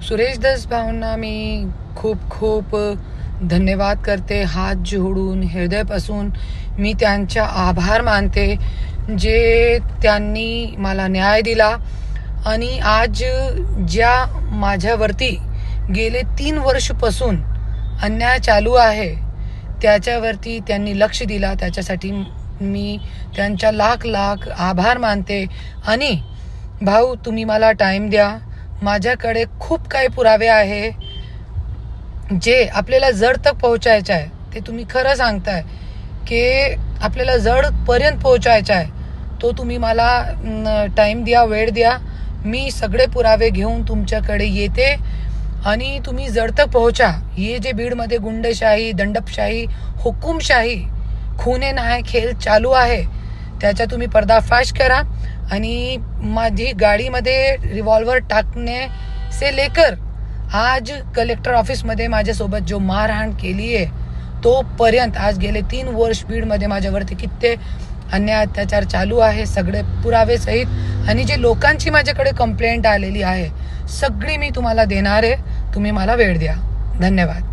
सुरेश दस भाऊंना मी खूप खूप धन्यवाद करते. हात जोडून हृदयापासून मी त्यांचा आभार मानते, जे त्यांनी मला न्याय दिला. आणि आज ज्या माझ्यावरती गेले 3 वर्षापासून अन्याय चालू आहे, त्याच्यावरती त्यांनी लक्ष दिला. त्याच्यासाठी मी त्यांचा लाख लाख आभार मानते. आणि भाऊ, तुम्ही मला टाईम द्या. माझ्याकडे खूप काही पुरावे आहे जे आपल्याला जड तक पोहोचायचं आहे. ते तुम्ही खरं सांगताय की आपल्याला जडपर्यंत पोहोचायचं आहे. तो तुम्ही मला टाईम द्या, वेळ द्या. मी सगळे पुरावे घेऊन तुमच्याकडे येते आणि तुम्ही जड तक पोहोचा. हे जे बीडमध्ये गुंडशाही, दंडपशाही, हुकुमशाही, खूने नाही खेळ चालू आहे, त्याचा तुम्ही पर्दाफाश करा. आणि माझी गाडीमध्ये रिव्हॉल्वर टाकणे से लेकर आज कलेक्टर ऑफिसमध्ये माझ्यासोबत जो मारहाण केली आहे, तोपर्यंत आज गेले 3 वर्ष बीडमध्ये माझ्यावरती किती अन्याय अत्याचार चालू आहे, सगळे पुरावे सहित. आणि जे लोकांची माझ्याकडे कंप्लेंट आलेली आहे, सगळी मी तुम्हाला देणार आहे. तुम्ही मला वेळ द्या. धन्यवाद.